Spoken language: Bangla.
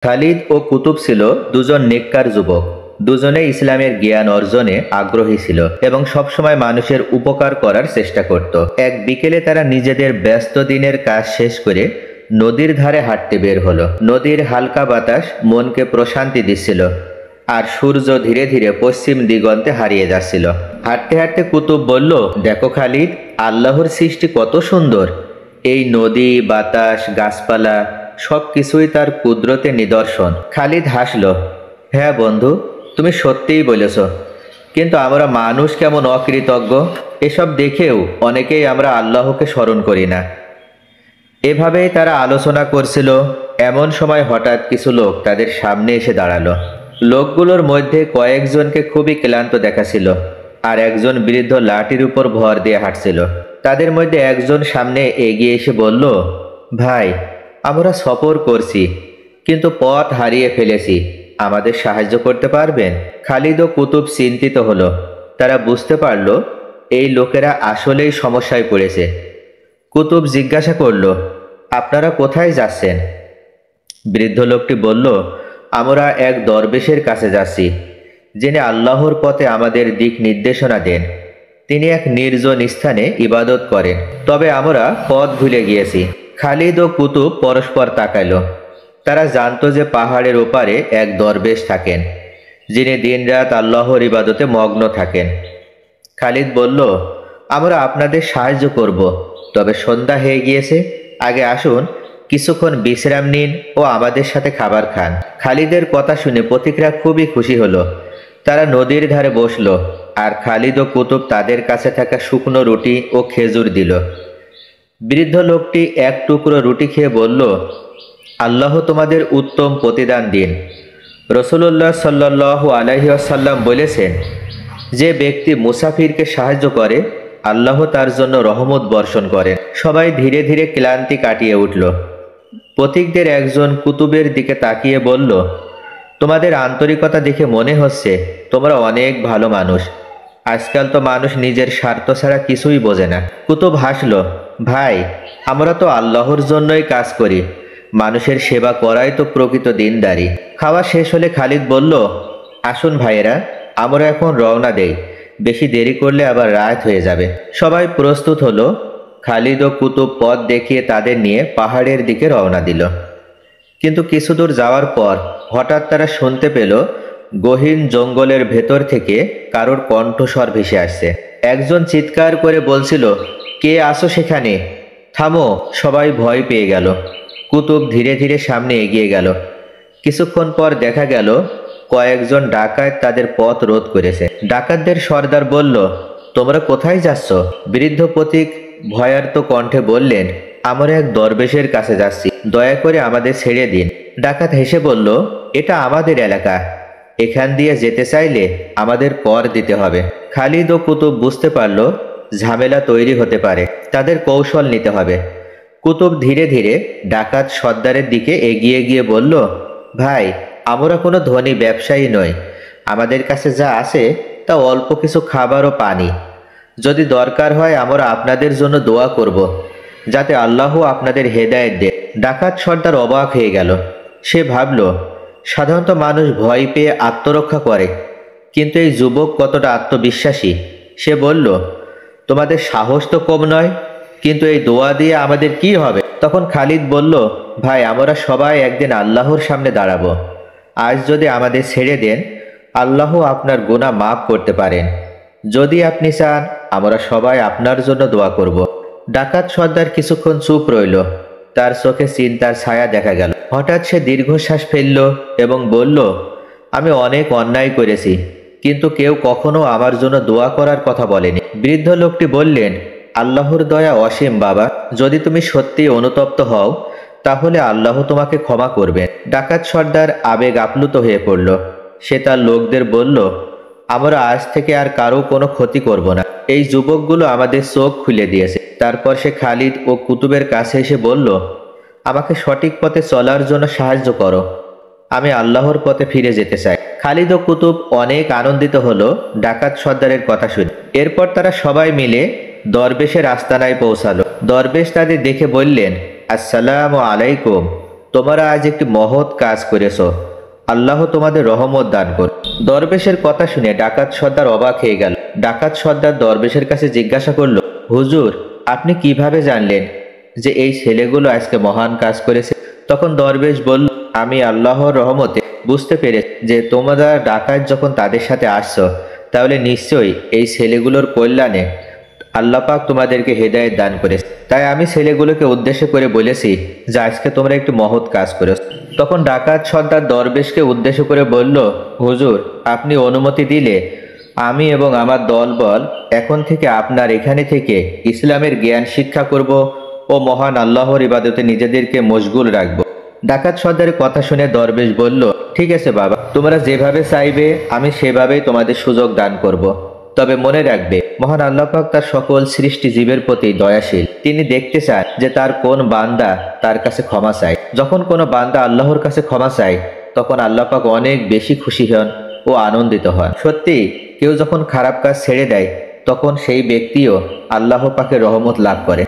খালিদ ও কুতুব ছিল দুজন নেককার যুবক। দুজনে ইসলামের জ্ঞান অর্জনে আগ্রহী ছিল এবং সবসময় মানুষের উপকার করার চেষ্টা করত। এক বিকেলে তারা নিজেদের ব্যস্ত দিনের কাজ শেষ করে নদীর ধারে হাঁটতে বের হলো। নদীর হালকা বাতাস মনকে প্রশান্তি দিচ্ছিল, আর সূর্য ধীরে ধীরে পশ্চিম দিগন্তে হারিয়ে যাচ্ছিল। হাঁটতে হাঁটতে কুতুব বলল, দেখো খালিদ, আল্লাহর সৃষ্টি কত সুন্দর। এই নদী, বাতাস, গাছপালা সবকিছুই তার কুদরতের নিদর্শন। খালিদ হাসল। হ্যাঁ বন্ধু, তুমি সত্যিই বলেছ, কিন্তু আমরা মানুষ কেমন অকৃতজ্ঞ। এসব দেখেও অনেকেই আমরা আল্লাহকে স্মরণ করি না। এভাবেই তারা আলোচনা করছিল। এমন সময় হঠাৎ কিছু লোক তাদের সামনে এসে দাঁড়ালো। লোকগুলোর মধ্যে কয়েকজনকে খুবই ক্লান্ত দেখাছিল, আর একজন বৃদ্ধ লাঠির উপর ভর দিয়ে হাঁটছিল। তাদের মধ্যে একজন সামনে এগিয়ে এসে বলল, ভাই, আমরা সফর করছি, কিন্তু পথ হারিয়ে ফেলেছি। আমাদের সাহায্য করতে পারবেন? খালিদ ও কুতুব চিন্তিত হলো। তারা বুঝতে পারল এই লোকেরা আসলেই সমস্যায় পড়েছে। কুতুব জিজ্ঞাসা করল, আপনারা কোথায় যাচ্ছেন? বৃদ্ধ লোকটি বলল, আমরা এক দরবেশের কাছে যাচ্ছি, যিনি আল্লাহর পথে আমাদের দিক নির্দেশনা দেন। তিনি এক নির্জন স্থানে ইবাদত করেন, তবে আমরা পথ ভুলে গিয়েছি। খালিদ ও কুতুব পরস্পর তাকাইল। তারা জানত যে পাহাড়ের ওপারে এক দরবেশ থাকেন, যিনি দিনরাত আল্লাহর ইবাদতে মগ্ন থাকেন। খালিদ বলল, আমরা আপনাদের সাহায্য করব, তবে সন্ধ্যা হয়ে গিয়েছে। আগে আসুন, কিছুক্ষণ বিশ্রাম নিন ও আমাদের সাথে খাবার খান। খালিদের কথা শুনে পথিকরা খুবই খুশি হলো। তারা নদীর ধারে বসল, আর খালিদ ও কুতুব তাদের কাছে থাকা শুকনো রুটি ও খেজুর দিল। বৃদ্ধ লোকটি এক টুকরো রুটি খেয়ে বলল, আল্লাহ তোমাদের উত্তম প্রতিদান দিন। রসুল্লাহ সাল্লাল্লাহু আলাইহি ওয়াসাল্লাম বলেছেন, যে ব্যক্তি মুসাফিরকে সাহায্য করে, আল্লাহ তার জন্য রহমত বর্ষণ করেন। সবাই ধীরে ধীরে ক্লান্তি কাটিয়ে উঠল। পথিকদের একজন কুতুবের দিকে তাকিয়ে বলল, তোমাদের আন্তরিকতা দেখে মনে হচ্ছে তোমরা অনেক ভালো মানুষ। আজকাল তো মানুষ নিজের স্বার্থ ছাড়া কিছুই বোঝে না। কুতুব হাসল, ভাই, আমরা তো আল্লাহর জন্যই কাজ করি। মানুষের সেবা করাই তো প্রকৃত দিনদারি। খাওয়া শেষ হলে খালিদ বলল, আসুন ভাইয়েরা, আমরা এখন রওনা দেই। বেশি দেরি করলে আবার রাত হয়ে যাবে। সবাই প্রস্তুত হলো। খালিদ ও কুতুব পথ দেখিয়ে তাদের নিয়ে পাহাড়ের দিকে রওনা দিল। কিন্তু কিছু দূর যাওয়ার পর হঠাৎ তারা শুনতে পেল, গহীন জঙ্গলের ভেতর থেকে কারোর কণ্ঠস্বর ভেসে আসছে। একজন চিৎকার করে বলছিল, কে আসো সেখানে? থামো! সবাই ভয় পেয়ে গেল। কুতুব ধীরে ধীরে সামনে এগিয়ে গেল। কিছুক্ষণ পর দেখা গেল কয়েকজন ডাকাত তাদের পথ রোধ করেছে। ডাকাতদের সর্দার বলল, তোমরা কোথায় যাচ্ছ? বৃদ্ধ পথিক ভয়ার্ত কণ্ঠে বললেন, আমরা এক দরবেশের কাছে যাচ্ছি, দয়া করে আমাদের ছেড়ে দিন। ডাকাত হেসে বলল, এটা আমাদের এলাকা, এখান দিয়ে যেতে চাইলে আমাদের কর দিতে হবে। খালিদ ও কুতুব বুঝতে পারল ঝামেলা তৈরি হতে পারে, তাদের কৌশল নিতে হবে। কুতুব ধীরে ধীরে ডাকাত সর্দারের দিকে এগিয়ে গিয়ে বলল, ভাই, আমরা কোনো ধনী ব্যবসায়ী নই। আমাদের কাছে যা আছে তা অল্প কিছু খাবার ও পানি। যদি দরকার হয় আমরা আপনাদের জন্য দোয়া করব, যাতে আল্লাহ আপনাদের হেদায়েত দেন। ডাকাত সর্দার অবাক হয়ে গেল। সে ভাবল, সাধারণত মানুষ ভয় পেয়ে আত্মরক্ষা করে, কিন্তু এই যুবক কতটা আত্মবিশ্বাসী। সে বলল, তোমাদের সাহস তো কম নয়, কিন্তু এই দোয়া দিয়ে আমাদের কি হবে? তখন খালিদ বলল, ভাই, আমরা সবাই একদিন আল্লাহর সামনে দাঁড়াবো। আজ যদি আমাদের ছেড়ে দেন, আল্লাহ আপনার গুনাহ মাফ করতে পারেন। যদি আপনি চান, আমরা সবাই আপনার জন্য দোয়া করব। ডাকাত সর্দার কিছুক্ষণ চুপ রইল। তার চোখে চিন্তার ছায়া দেখা গেল। হঠাৎ সে দীর্ঘশ্বাস ফেলল এবং বলল, আমি অনেক অন্যায় করেছি, কিন্তু কেউ কখনো আমার জন্য দোয়া করার কথা বলেনি। বৃদ্ধ লোকটি বললেন, আল্লাহর দয়া অসীম বাবা, যদি তুমি সত্যি অনুতপ্ত হও, তাহলে আল্লাহ তোমাকে ক্ষমা করবেন। ডাকাত সর্দার আবেগ আপ্লুত হয়ে পড়ল। সে তার লোকদের বলল, আমরা আজ থেকে আর কারো কোনো ক্ষতি করব না। এই যুবকগুলো আমাদের চোখ খুলে দিয়েছে। তারপর সে খালিদ ও কুতুবের কাছে এসে বলল, আমাকে সঠিক পথে চলার জন্য সাহায্য করো। আমি আল্লাহর পথে ফিরে যেতে চাই। খালিদ ও কুতুব অনেক আনন্দিত হলো ডাকাত সর্দারের কথা শুনে। এরপর তারা সবাই মিলে দরবেশের আস্তানায় পৌঁছালো। দরবেশ তাদের দেখে বললেন, আসসালামু আলাইকুম। তোমরা আজ একটি মহৎ কাজ করেছো। আল্লাহ তোমাদের রহমত দান করুন। দরবেশের কথা শুনে ডাকাত সর্দার অবাক হয়ে গেল। ডাকাত সর্দার দরবেশের কাছে জিজ্ঞাসা করলো, হুজুর, আপনি কিভাবে জানলেন যে এই ছেলেগুলো আজকে মহান কাজ করেছে? তখন দরবেশ বলল, আমি আল্লাহর রহমতে বুঝতে পেরেছি যে তোমরা ডাকাত যখন তাদের সাথে আসছো, তাহলে নিশ্চয়ই এই ছেলেগুলোর কল্যাণে আল্লাহ পাক তোমাদেরকে হেদায়েত দান করেছে। তাই আমি ছেলেগুলোকে উদ্দেশ্য করে বলেছি যে আজকে তোমরা একটি মহৎ কাজ করেছো। তখন ডাকাত সর্দার দরবেশকে উদ্দেশ্য করে বলল, হুজুর, আপনি অনুমতি দিলে আমি এবং আমার দলবল এখন থেকে আপনার এখানে থেকে ইসলামের জ্ঞান শিক্ষা করব ও মহান আল্লাহর ইবাদতে নিজেদেরকে মশগুল রাখব। ডাকাত সর্দারের কথা শুনে দরবেশ বলল, ঠিক আছে বাবা, তোমরা যেভাবে চাইবে আমি সেভাবেই তোমাদের সুযোগ দান করব। তবে মনে রাখবে, মহান আল্লাহ পাক তার সকল সৃষ্টি জীবের প্রতি দয়াশীল। তিনি দেখতে চান যে তার কোন বান্দা তার কাছে ক্ষমা চায়। যখন কোনো বান্দা আল্লাহর কাছে ক্ষমা চায়, তখন আল্লাহ পাক অনেক বেশি খুশি হন ও আনন্দিত হন। সত্যি, কেউ যখন খারাপ কাজ ছেড়ে দেয়, তখন সেই ব্যক্তিও আল্লাহ পাকের রহমত লাভ করে।